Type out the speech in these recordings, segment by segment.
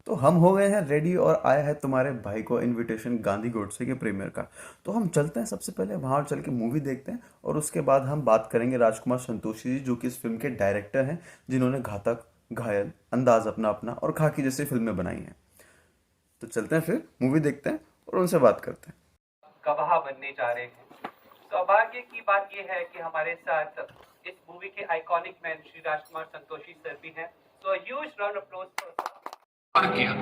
तो हम हो गए हैं रेडी और आया है तुम्हारे भाई को इनविटेशन गांधी गोडसे के प्रीमियर का। तो हम चलते हैं, सबसे पहले वहाँ चल के मूवी देखते हैं और उसके बाद हम बात करेंगे राजकुमार संतोषी जी, जो कि इस फिल्म के डायरेक्टर हैं, जिन्होंने घातक, घायल, अंदाज अपना अपना और खाकी जैसी फिल्में बनाई हैं। तो चलते हैं, फिर मूवी देखते हैं और उनसे बात करते हैं। गवाह बनने जा रहे हैं। सौभाग्य की बात यह है कि हमारे साथ इस मूवी के iconic man Shri Rajkumar Santoshi sir भी हैं। तो ह्यूज राउंड ऑफ अप्लॉज किया।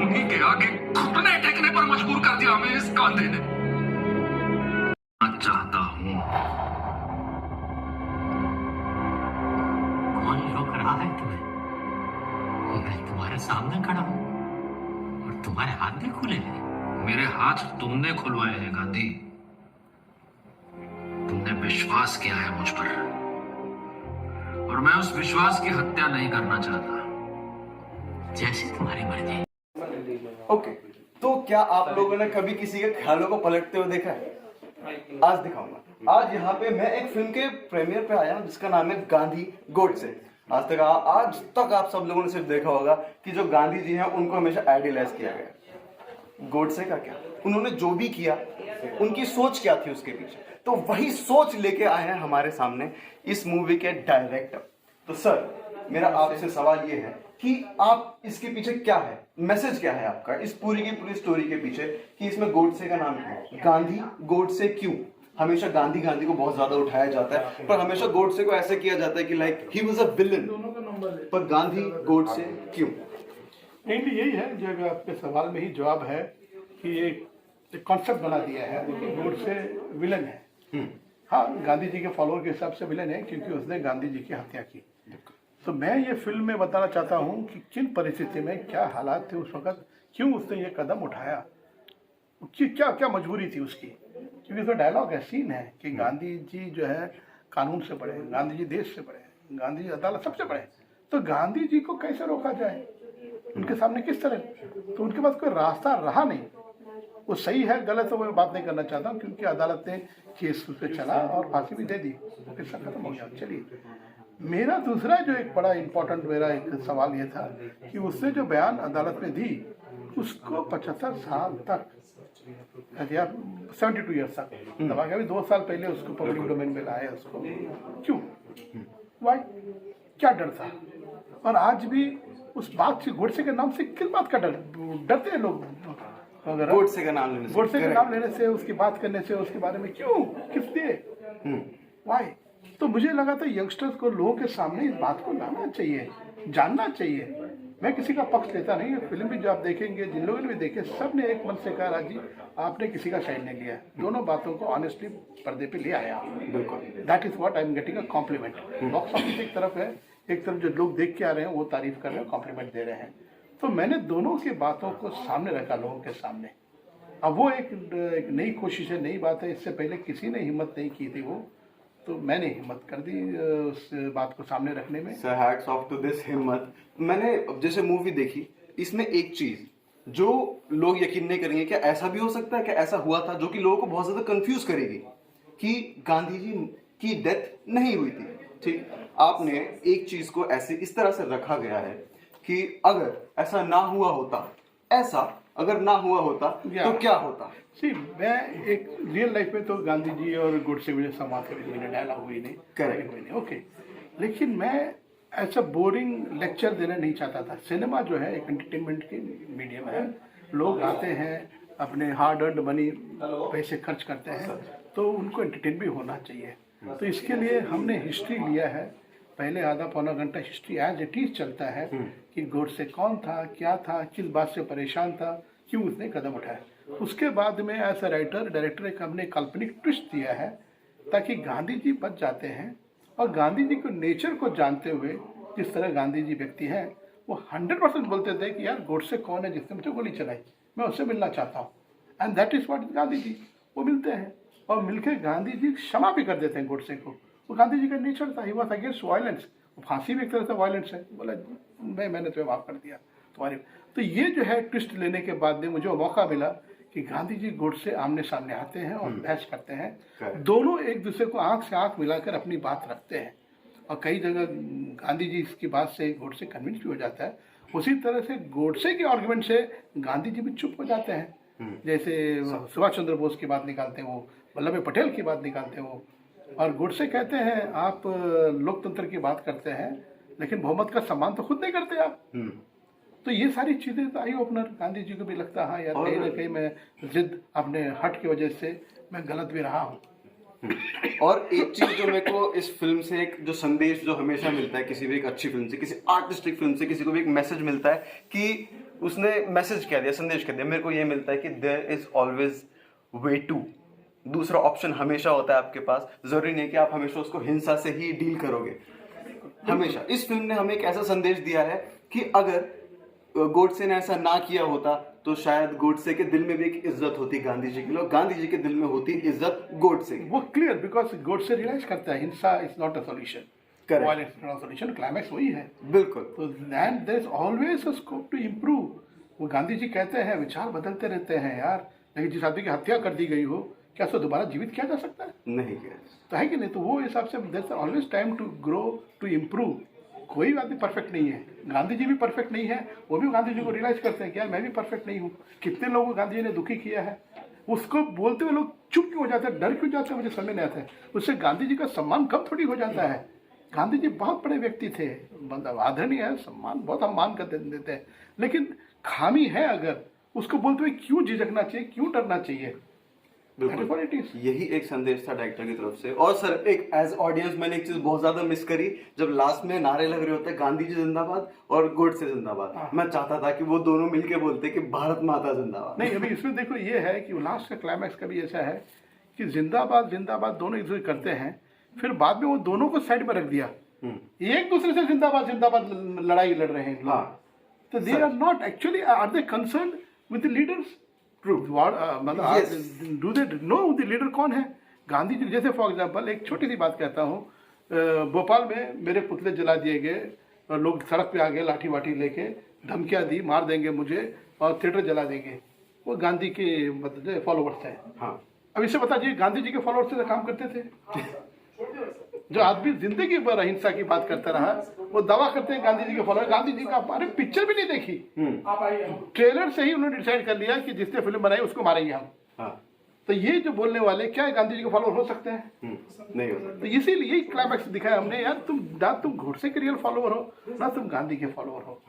उन्हीं के आगे घुटने टेकने पर मजबूर कर दिया हमें इस गांधी ने। मैं चाहता हूं। कौन रोक रहा है तुम्हें? मैं तुम्हारे सामने खड़ा हूं और तुम्हारे हाथ भी खुले हैं। मेरे हाथ तुमने खुलवाए हैं गांधी। तुमने विश्वास किया है मुझ पर और मैं उस विश्वास की हत्या नहीं करना चाहता। जैसे तुम्हारी मर्जी। ओके, तो क्या आप लोगों ने कभी किसी के ख्यालों को पलटते हुए देखा है? आज दिखाऊंगा। आज यहाँ पे मैं एक फिल्म के प्रीमियर पे आया हूँ जिसका नाम है गांधी गोडसे। आज तक आप सब लोगों ने सिर्फ देखा होगा कि जो गांधी जी हैं उनको हमेशा आइडियलाइज किया गया। गोडसे का क्या, उन्होंने जो भी किया, उनकी सोच क्या थी उसके पीछे, तो वही सोच लेके आए हैं हमारे सामने इस मूवी के डायरेक्टर। तो सर, मेरा आपसे सवाल ये है कि आप इसके पीछे क्या है, मैसेज क्या है आपका इस पूरी की पूरी स्टोरी के पीछे, कि इसमें गोडसे का नाम क्यों, गांधी गोडसे क्यों? हमेशा गांधी गांधी को बहुत ज्यादा उठाया जाता है, पर हमेशा गोडसे को ऐसे किया जाता है कि like he was a villain, पर गांधी गोडसे क्यों? मेनली यही है, जो आपके सवाल में ही जवाब है कि एक कॉन्सेप्ट बना दिया है कि गोडसे विलन है। हाँ, गांधी जी के फॉलोअर के हिसाब से विलन है क्योंकि उसने गांधी जी की हत्या की। तो मैं ये फिल्म में बताना चाहता हूँ कि किन परिस्थिति में क्या हालात थे उस वक्त, क्यों उसने ये कदम उठाया, कि क्या क्या मजबूरी थी उसकी। क्योंकि उसमें डायलॉग है, सीन है कि गांधी जी जो है कानून से बड़े, गांधी जी देश से बड़े, गांधी जी अदालत सबसे बड़े। तो गांधी जी को कैसे रोका जाए, उनके सामने किस तरह? तो उनके पास कोई रास्ता रहा नहीं। वो सही है गलत है वो मैं बात नहीं करना चाहता हूँ, क्योंकि अदालत ने केस उस पर चला और फांसी भी दे दी, तो किस्सा खत्म हो गया। चलिए, मेरा दूसरा जो एक बड़ा इम्पोर्टेंट मेरा एक सवाल ये था कि उसने जो बयान अदालत में दी उसको 75 साल तक, 72 ईयर्स तक दबा के, अभी 2 साल पहले उसको पब्लिक डोमेन में लाया उसको। क्यों, वाई, क्या डर था? और आज भी उस बात से, गोडसे के नाम से किस बात का डरते हैं लोग? गोडसे का नाम लेने से, गोडसे का नाम लेने से, उसकी बात करने से, उसके बारे में क्यों, किस लिए, वाई? तो मुझे लगा था यंगस्टर्स को लोगों के सामने इस बात को लाना चाहिए, जानना चाहिए। मैं किसी का पक्ष लेता नहीं। फिल्म भी जो आप देखेंगे, जिन लोगों ने भी देखे, सब ने एक मन से कहा राजी आपने किसी का साइड नहीं लिया, दोनों बातों को ऑनेस्टली पर्दे पे ले आया। बिल्कुल, that is what I am getting a compliment. Box office एक तरफ है, एक तरफ जो लोग देख के आ रहे हैं वो तारीफ कर रहे हैं, कॉम्प्लीमेंट दे रहे हैं। तो मैंने दोनों की बातों को सामने रखा लोगों के सामने। अब वो एक नई कोशिश है, नई बात है, इससे पहले किसी ने हिम्मत नहीं की थी वो, तो मैंने हिम्मत कर दी उस बात को सामने रखने में। Sir, hats off to this हिम्मत। मैंने जैसे मूवी देखी, इसमें एक चीज जो लोग यकीन नहीं करेंगे, क्या ऐसा भी हो सकता है, क्या ऐसा हुआ था, जो कि लोगों को बहुत ज्यादा कंफ्यूज करेगी, कि गांधी जी की डेथ नहीं हुई थी। ठीक, आपने एक चीज को ऐसे इस तरह से रखा गया है कि अगर ऐसा ना हुआ होता, ऐसा अगर ना हुआ होता तो क्या होता? मैं एक रियल लाइफ में तो गांधी जी और गोडसे मुझे संवाद कभी मैंने डायलॉग हुई नहीं, करेक्ट हुई नहीं, ओके। लेकिन मैं ऐसा बोरिंग लेक्चर देना नहीं चाहता था। सिनेमा जो है एक एंटरटेनमेंट की मीडियम है, लोग आते हैं अपने हार्ड अर्न्ड मनी, पैसे खर्च करते हैं, तो उनको एंटरटेन भी होना चाहिए। तो इसके लिए हमने हिस्ट्री लिया है, पहले आधा पौना घंटा हिस्ट्री एज इट इज चलता है कि गोडसे कौन था, क्या था, किस बात से परेशान था, क्यों उसने कदम उठाया। उसके बाद में एज ए राइटर डायरेक्टर एक हमने काल्पनिक ट्विस्ट दिया है, ताकि गांधी जी बच जाते हैं और गांधी जी को नेचर को जानते हुए, जिस तरह गांधी जी व्यक्ति हैं, वो 100% बोलते थे कि यार गोडसे कौन है जिसने मुझे गोली चलाई, मैं उससे मिलना चाहता हूँ। And that is what Gandhi ji, वो मिलते हैं और मिलकर गांधी जी क्षमा भी कर देते हैं गोडसे को। वो गांधी जी का नेचर था, ही वाज अगेंस्ट वायलेंस। फांसी भी एक तरह से वायलेंस है, बोला मैंने तुम्हें माफ कर दिया तुम्हारी। तो ये जो है ट्विस्ट लेने के बाद में मुझे मौका मिला कि गांधी जी गोडसे आमने सामने आते हैं और बहस करते हैं, दोनों एक दूसरे को आंख से आंख मिलाकर अपनी बात रखते हैं। और कई जगह गांधी जी की बात से गोडसे कन्विंस भी हो जाता है, उसी तरह से गोडसे के आर्गुमेंट से गांधी जी भी चुप हो जाते हैं। जैसे सुभाष चंद्र बोस की बात निकालते हैं वो, वल्लभ भाई पटेल की बात निकालते हैं वो, और गोडसे कहते हैं आप लोकतंत्र की बात करते हैं लेकिन बहुमत का सम्मान तो खुद नहीं करते आप। तो ये सारी चीज़ें तो आई ओपनर, गांधी जी को भी लगता हाँ यार कहीं ना कहीं मैं जिद अपने हट की वजह से मैं गलत भी रहा हूँ। और एक चीज जो मेरे को इस फिल्म से एक जो संदेश जो हमेशा मिलता है किसी भी एक अच्छी फिल्म से, किसी आर्टिस्टिक फिल्म से, किसी को भी एक मैसेज मिलता है कि उसने मैसेज क्या दिया, संदेश क्या दिया, मेरे को ये मिलता है कि there is always way to, दूसरा ऑप्शन हमेशा होता है आपके पास। जरूरी नहीं कि आप हमेशा उसको हिंसा से ही डील करोगे। हमेशा इस फिल्म ने हमें एक ऐसा संदेश दिया है कि अगर गोडसे ने ऐसा ना किया होता तो शायद गोडसे के दिल में भी एक इज्जत होती गांधी जी के लिए, गांधी जी के दिल में होती इज्जत गोडसे की। वो क्लियर, बिकॉज गोडसे रियलाइज करता है हिंसा is not a solution, violence is not a solution, climax वही है। बिल्कुल। तो and there is always a scope to improve. वो गांधी जी कहते हैं विचार बदलते रहते हैं यार, लेकिन जिस आदमी की हत्या कर दी गई हो क्या उसको दोबारा जीवित किया जा सकता है? नहीं किया तो है कि नहीं? तो वो हिसाब से there is always time to grow, to improve. कोई आदमी परफेक्ट नहीं है, गांधी जी भी परफेक्ट नहीं है, वो भी गांधी जी को रियलाइज करते हैं कि यार मैं भी परफेक्ट नहीं हूँ। कितने लोगों को गांधी जी ने दुखी किया है, उसको बोलते हुए लोग चुप क्यों हो जाते हैं, डर क्यों जाते हैं, मुझे समझ नहीं आता है। उससे गांधी जी का सम्मान कब थोड़ी हो जाता है। गांधी जी बहुत बड़े व्यक्ति थे, मतलब आदरणीय है, सम्मान बहुत हम मान कर देते हैं, लेकिन खामी है अगर उसको बोलते हुए क्यों झिझकना चाहिए, क्यों डरना चाहिए? बिल्कुल, यही एक संदेश था डायरेक्टर की तरफ से। और सर एक एज ऑडियंस मैंने एक चीज बहुत ज्यादा मिस करी, जब लास्ट में नारे लग रहे होते हैं गांधी जी जिंदाबाद और गोडसे जिंदाबाद, मैं चाहता था कि वो दोनों मिलके बोलते कि भारत माता जिंदाबाद। नहीं, अभी इसमें देखो ये है कि लास्ट का क्लाइमैक्स का भी ऐसा है कि जिंदाबाद जिंदाबाद दोनों एक दूसरे करते हैं, फिर बाद में वो दोनों को साइड में रख दिया, एक दूसरे से जिंदाबाद जिंदाबाद लड़ाई लड़ रहे हैं। तो they are not actually, are they concern with the leaders? मतलब do they know the leader कौन है? गांधी जी। जैसे फॉर एग्जांपल एक छोटी सी बात कहता हूँ, भोपाल में मेरे पुतले जला दिए गए और लोग सड़क पे आ गए लाठी वाठी लेके, धमकियाँ दी मार देंगे मुझे और थिएटर जला देंगे। वो गांधी के मतलब फॉलोवर्स थे। हाँ, अब इससे पता चलिए गांधी जी के फॉलोवर्स से काम करते थे। जो आदमी जिंदगी भर अहिंसा की बात करता रहा वो दावा करते हैं गांधी जी के फॉलोअर। गांधी जी का हमारे पिक्चर भी नहीं देखी, ट्रेलर से ही उन्होंने डिसाइड कर लिया कि जिसने फिल्म बनाई उसको मारेंगे हम। हाँ। तो ये जो बोलने वाले क्या है गांधी जी के फॉलोअर हो सकते हैं? नहीं हो सकते। तो इसीलिए यही क्लाइमैक्स दिखाया हमने यार, तुम गोडसे के रियल फॉलोअर हो ना तुम गांधी के फॉलोअर हो।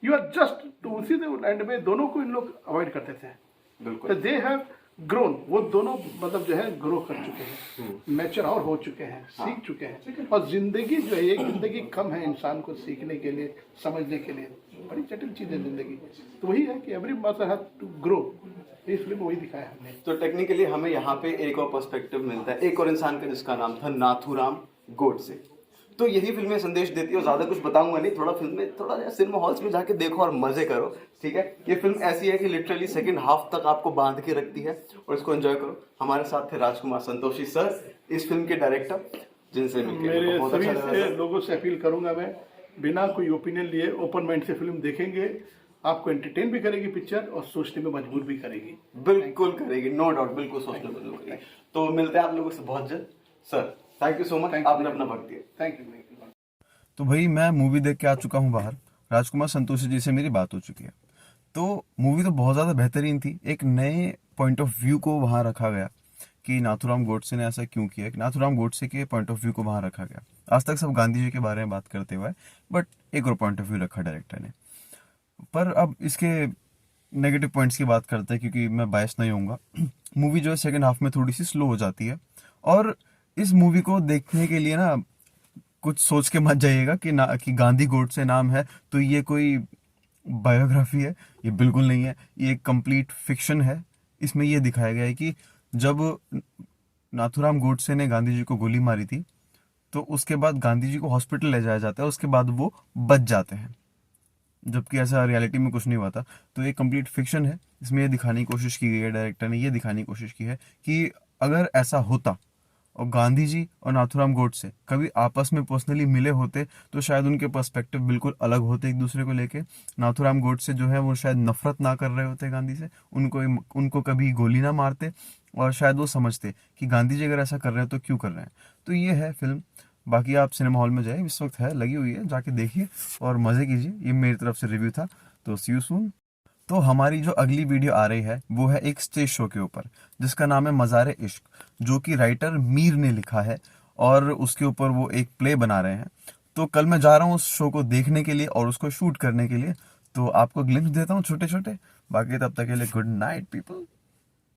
यू आर जस्ट तो उसी एंड में दोनों को इन लोग अवॉइड करते थे। बिल्कुल। दे हैव ग्रोन, वो दोनों मतलब जो है ग्रो कर चुके हैं, मैच्योर और हो चुके हैं, सीख चुके हैं। और जिंदगी जो है, एक जिंदगी कम है इंसान को सीखने के लिए, समझने के लिए। बड़ी जटिल चीज है जिंदगी। तो वही है कि every person has to grow. इस फिल्म में वही दिखाया हमने। तो टेक्निकली हमें यहाँ पे एक और पर्सपेक्टिव मिलता है, एक और इंसान का जिसका नाम था नाथूराम गोडसे। तो यही फिल्में संदेश देती है और ज्यादा कुछ बताऊंगा नहीं। थोड़ा फिल्म में थोड़ा सिनेमा हॉल्स में जाके देखो और मजे करो, ठीक है। ये फिल्म ऐसी है कि लिटरली सेकंड हाफ तक आपको बांध के रखती है और इसको एंजॉय करो। हमारे साथ थे राजकुमार संतोषी सर, इस फिल्म के डायरेक्टर, जिनसे मेरे सभी लोगों से अपील करूंगा मैं, बिना कोई ओपिनियन लिए ओपन माइंड से फिल्म देखेंगे। आपको एंटरटेन भी करेगी पिक्चर और सोचने में मजबूर भी करेगी। बिल्कुल करेगी, नो डाउट, बिल्कुल सोचने में मजबूर करेगी। तो मिलते हैं आप लोगों से बहुत जल्द। Sir thank you so much, आपने अपना वक्त दिया। Thank you. तो भाई मैं मूवी देख के आ चुका हूँ बाहर, राजकुमार संतोषी जी से मेरी बात हो चुकी है। तो मूवी तो बहुत ज़्यादा बेहतरीन थी। एक नए पॉइंट ऑफ व्यू को वहाँ रखा गया कि नाथूराम गोडसे ने ऐसा क्यों किया, कि नाथूराम गोडसे के पॉइंट ऑफ व्यू को वहाँ रखा गया। आज तक सब गांधी जी के बारे में बात करते हुए, बट एक और पॉइंट ऑफ व्यू रखा डायरेक्टर ने। पर अब इसके नेगेटिव पॉइंट्स की बात करते हैं, क्योंकि मैं बायस नहीं होऊंगा। मूवी जो है सेकेंड हाफ में थोड़ी सी स्लो हो जाती है, और इस मूवी को देखने के लिए ना कुछ सोच के मत जाइएगा कि गांधी गोडसे नाम है तो ये कोई बायोग्राफी है। ये बिल्कुल नहीं है, ये एक कंप्लीट फिक्शन है। इसमें ये दिखाया गया है कि जब नाथूराम गोडसे ने गांधी जी को गोली मारी थी तो उसके बाद गांधी जी को हॉस्पिटल ले जाया जाता है, उसके बाद वो बच जाते हैं, जबकि ऐसा रियलिटी में कुछ नहीं हुआ था। तो ये कंप्लीट फिक्शन है। इसमें ये दिखाने की कोशिश की गई है, डायरेक्टर ने ये दिखाने की कोशिश की है कि अगर ऐसा होता और गांधी जी और नाथूराम गोडसे कभी आपस में पर्सनली मिले होते तो शायद उनके पर्सपेक्टिव बिल्कुल अलग होते एक दूसरे को लेके। नाथूराम गोडसे जो है वो शायद नफरत ना कर रहे होते गांधी से, उनको कभी गोली ना मारते, और शायद वो समझते कि गांधी जी अगर ऐसा कर रहे हैं तो क्यों कर रहे हैं। तो ये है फिल्म। बाकी आप सिनेमा हॉल में जाइए, इस वक्त है लगी हुई है, जाके देखिए और मज़े कीजिए। ये मेरी तरफ से रिव्यू था, तो सी यू सून। तो हमारी जो अगली वीडियो आ रही है वो है एक स्टेज शो के ऊपर, जिसका नाम है मज़ार इश्क, जो कि राइटर मीर ने लिखा है और उसके ऊपर वो एक प्ले बना रहे हैं। तो कल मैं जा रहा हूँ उस शो को देखने के लिए और उसको शूट करने के लिए, तो आपको ग्लिम्स देता हूँ छोटे छोटे। बाकी तब तक के लिए गुड नाइट पीपल।